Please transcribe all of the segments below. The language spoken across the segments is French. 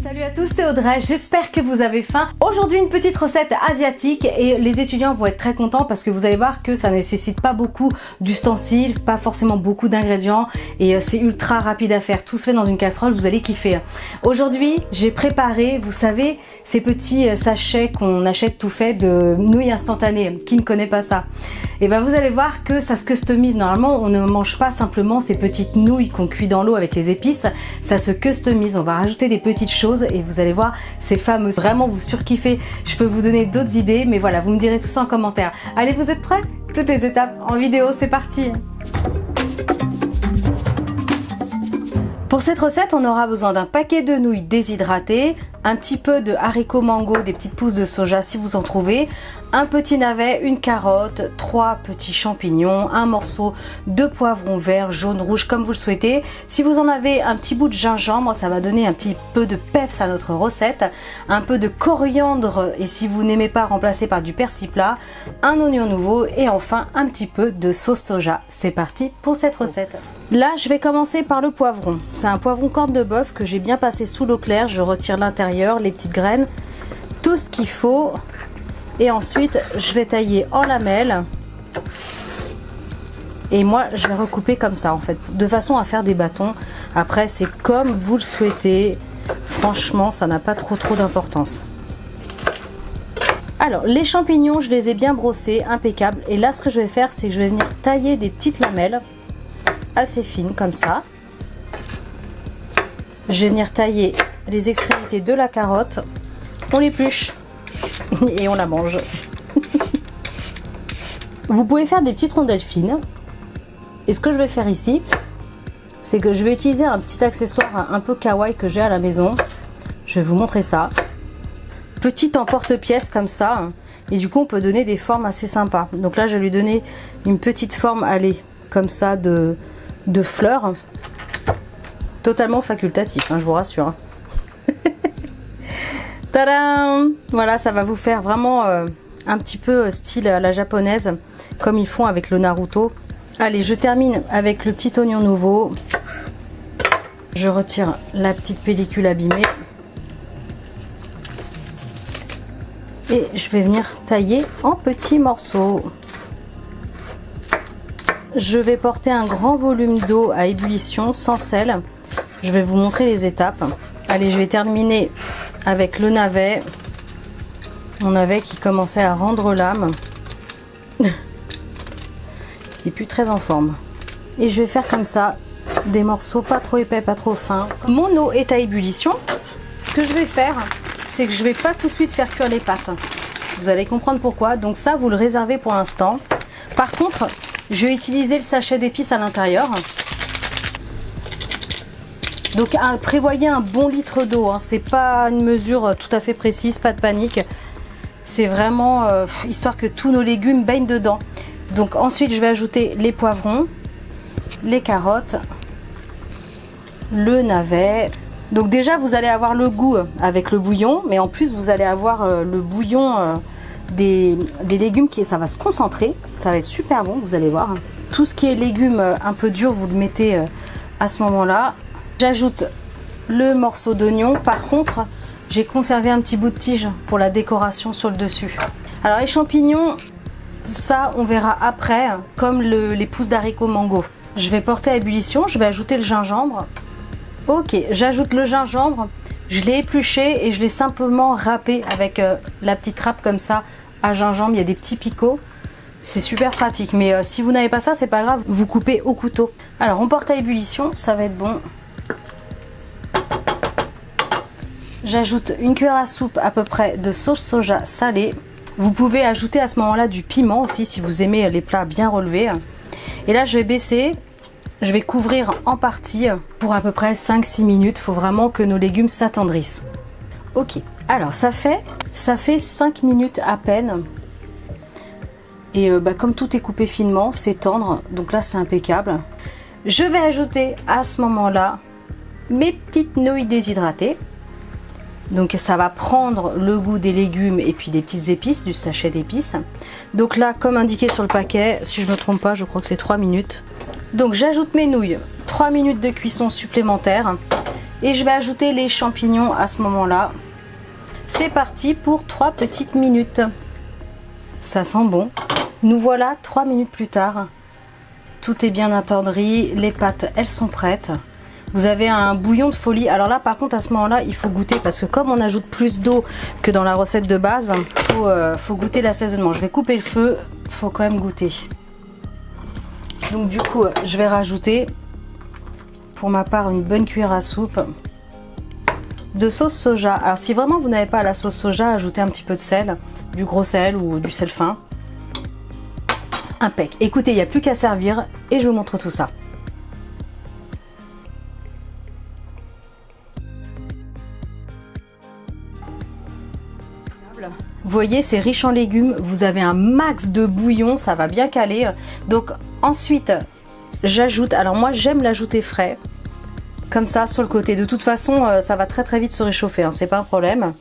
Salut à tous, c'est Audrey, j'espère que vous avez faim. Aujourd'hui une petite recette asiatique et les étudiants vont être très contents parce que vous allez voir que ça nécessite pas beaucoup d'ustensiles, pas forcément beaucoup d'ingrédients et c'est ultra rapide à faire. Tout se fait dans une casserole, vous allez kiffer. Aujourd'hui j'ai préparé, vous savez, ces petits sachets qu'on achète tout fait de nouilles instantanées. Qui ne connaît pas ça? Et ben vous allez voir que ça se customise. Normalement on ne mange pas simplement ces petites nouilles qu'on cuit dans l'eau avec les épices, ça se customise. On va rajouter des petites choses et vous allez voir, c'est fameux. Vraiment vous surkiffez. Je peux vous donner d'autres idées, mais voilà, vous me direz tout ça en commentaire. Allez, vous êtes prêts? Toutes les étapes en vidéo, c'est parti! Pour cette recette, on aura besoin d'un paquet de nouilles déshydratées, un petit peu de haricots mango, des petites pousses de soja si vous en trouvez, un petit navet, une carotte, 3 petits champignons, un morceau de poivron vert, jaune, rouge comme vous le souhaitez. Si vous en avez un petit bout de gingembre, ça va donner un petit peu de peps à notre recette, un peu de coriandre et si vous n'aimez pas, remplacer par du persil plat, un oignon nouveau et enfin un petit peu de sauce soja. C'est parti pour cette recette. Là, je vais commencer par le poivron. C'est un poivron corne de bœuf que j'ai bien passé sous l'eau claire. Je retire l'intérieur, les petites graines, tout ce qu'il faut. Et ensuite, je vais tailler en lamelles. Et moi, je vais recouper comme ça, en fait, de façon à faire des bâtons. Après, c'est comme vous le souhaitez. Franchement, ça n'a pas trop d'importance. Alors, les champignons, je les ai bien brossés, impeccables. Et là, ce que je vais faire, c'est que je vais venir tailler des petites lamelles assez fines, comme ça. Je vais venir tailler les extrémités de la carotte. On l'épluche et on la mange. Vous pouvez faire des petites rondelles fines. Et ce que je vais faire ici, c'est que je vais utiliser un petit accessoire un peu kawaii que j'ai à la maison. Je vais vous montrer ça. Petit emporte-pièce comme ça. Et du coup, on peut donner des formes assez sympas. Donc là, je vais lui donner une petite forme, allez, comme ça, de fleurs. Totalement facultatif, hein, je vous rassure. Tadam! Voilà, ça va vous faire vraiment un petit peu style à la japonaise, comme ils font avec le Naruto. Allez, je termine avec le petit oignon nouveau. Je retire la petite pellicule abîmée. Et je vais venir tailler en petits morceaux. Je vais porter un grand volume d'eau à ébullition sans sel. Je vais vous montrer les étapes. Allez, je vais terminer avec le navet. Mon navet qui commençait à rendre l'âme. Il n'est plus très en forme. Et je vais faire comme ça, des morceaux pas trop épais, pas trop fins. Mon eau est à ébullition. Ce que je vais faire, c'est que je ne vais pas tout de suite faire cuire les pâtes. Vous allez comprendre pourquoi. Donc ça, vous le réservez pour l'instant. Par contre, je vais utiliser le sachet d'épices à l'intérieur. Donc prévoyez un bon litre d'eau, hein. C'est pas une mesure tout à fait précise, pas de panique. C'est vraiment histoire que tous nos légumes baignent dedans. Donc ensuite je vais ajouter les poivrons, les carottes, le navet. Donc déjà vous allez avoir le goût avec le bouillon, mais en plus vous allez avoir le bouillon des légumes ça va se concentrer. Ça va être super bon, vous allez voir. Tout ce qui est légumes un peu durs, vous le mettez à ce moment-là. J'ajoute le morceau d'oignon. Par contre, j'ai conservé un petit bout de tige pour la décoration sur le dessus. Alors les champignons, ça on verra après, comme les pousses d'haricots mango. Je vais porter à ébullition, je vais ajouter le gingembre. Ok, j'ajoute le gingembre, je l'ai épluché et je l'ai simplement râpé avec la petite râpe comme ça à gingembre. Il y a des petits picots, c'est super pratique. Mais si vous n'avez pas ça, c'est pas grave, vous coupez au couteau. Alors on porte à ébullition, ça va être bon. J'ajoute une cuillère à soupe à peu près de sauce soja salée. Vous pouvez ajouter à ce moment-là du piment aussi si vous aimez les plats bien relevés. Et là je vais baisser, je vais couvrir en partie pour à peu près 5-6 minutes. Il faut vraiment que nos légumes s'attendrissent. Ok, alors ça fait 5 minutes à peine. Et comme tout est coupé finement, c'est tendre, donc là c'est impeccable. Je vais ajouter à ce moment-là mes petites nouilles déshydratées. Donc ça va prendre le goût des légumes et puis des petites épices, du sachet d'épices. Donc là, comme indiqué sur le paquet, si je ne me trompe pas, je crois que c'est 3 minutes. Donc j'ajoute mes nouilles, 3 minutes de cuisson supplémentaire. Et je vais ajouter les champignons à ce moment-là. C'est parti pour 3 petites minutes. Ça sent bon. Nous voilà 3 minutes plus tard. Tout est bien attendri. Les pâtes, elles sont prêtes. Vous avez un bouillon de folie. Alors là, par contre, à ce moment-là, il faut goûter parce que comme on ajoute plus d'eau que dans la recette de base, faut goûter l'assaisonnement. Je vais couper le feu. Faut quand même goûter. Donc du coup, je vais rajouter, pour ma part, une bonne cuillère à soupe de sauce soja. Alors si vraiment vous n'avez pas la sauce soja, ajoutez un petit peu de sel, du gros sel ou du sel fin. Impec. Écoutez, il n'y a plus qu'à servir et je vous montre tout ça. Vous voyez, c'est riche en légumes, vous avez un max de bouillon, ça va bien caler. Donc ensuite, j'ajoute, alors moi j'aime l'ajouter frais, comme ça sur le côté. De toute façon, ça va très vite se réchauffer, hein, c'est pas un problème.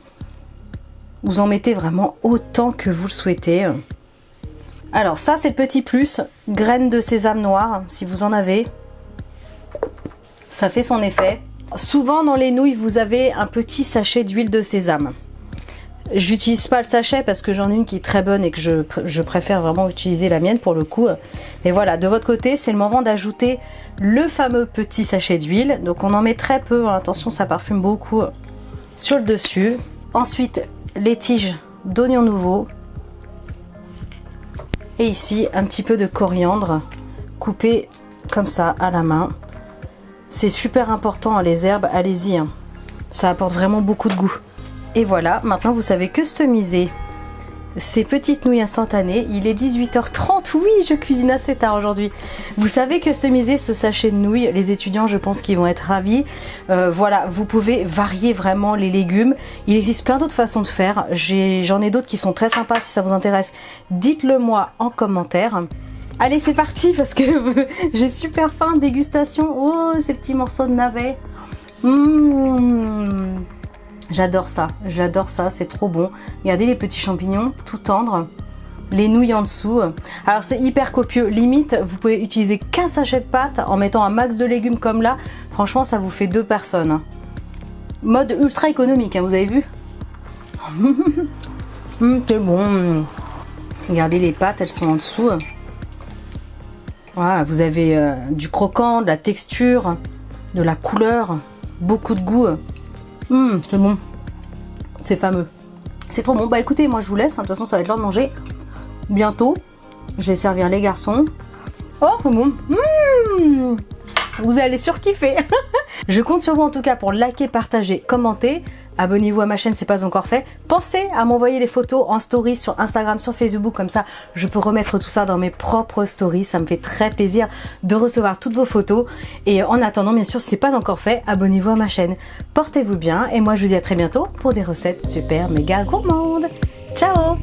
Vous en mettez vraiment autant que vous le souhaitez. Alors ça c'est le petit plus, graines de sésame noir, si vous en avez. Ça fait son effet. Souvent dans les nouilles, vous avez un petit sachet d'huile de sésame. J'utilise pas le sachet parce que j'en ai une qui est très bonne et que je préfère vraiment utiliser la mienne pour le coup. Mais voilà, de votre côté, c'est le moment d'ajouter le fameux petit sachet d'huile. Donc on en met très peu, hein. Attention, ça parfume beaucoup sur le dessus. Ensuite, les tiges d'oignons nouveaux. Et ici, un petit peu de coriandre coupé comme ça à la main. C'est super important, hein, les herbes, allez-y. Hein. Ça apporte vraiment beaucoup de goût. Et voilà, maintenant vous savez customiser ces petites nouilles instantanées. Il est 18h30, oui, je cuisine assez tard aujourd'hui. Vous savez customiser ce sachet de nouilles. Les étudiants, je pense qu'ils vont être ravis. Voilà, vous pouvez varier vraiment les légumes. Il existe plein d'autres façons de faire. J'en ai d'autres qui sont très sympas. Si ça vous intéresse, dites-le moi en commentaire. Allez, c'est parti parce que j'ai super faim. Dégustation. Oh, ces petits morceaux de navet. J'adore ça, c'est trop bon. Regardez les petits champignons, tout tendres, les nouilles en dessous. Alors c'est hyper copieux, limite vous pouvez utiliser qu'un sachet de pâtes en mettant un max de légumes comme là. Franchement ça vous fait 2 personnes. Mode ultra économique, hein, vous avez vu. C'est bon. Regardez les pâtes, elles sont en dessous. Voilà, vous avez du croquant, de la texture, de la couleur, beaucoup de goût. C'est bon, c'est fameux, c'est trop bon. Bah écoutez, moi je vous laisse, hein. De toute façon ça va être l'heure de manger bientôt. Je vais servir les garçons. Oh c'est bon, vous allez surkiffer. Je compte sur vous en tout cas pour liker, partager, commenter. Abonnez-vous à ma chaîne si ce n'est pas encore fait. Pensez à m'envoyer les photos en story sur Instagram, sur Facebook, comme ça je peux remettre tout ça dans mes propres stories. Ça me fait très plaisir de recevoir toutes vos photos. Et en attendant, bien sûr, si ce n'est pas encore fait, abonnez-vous à ma chaîne. Portez-vous bien et moi je vous dis à très bientôt pour des recettes super méga gourmandes. Ciao!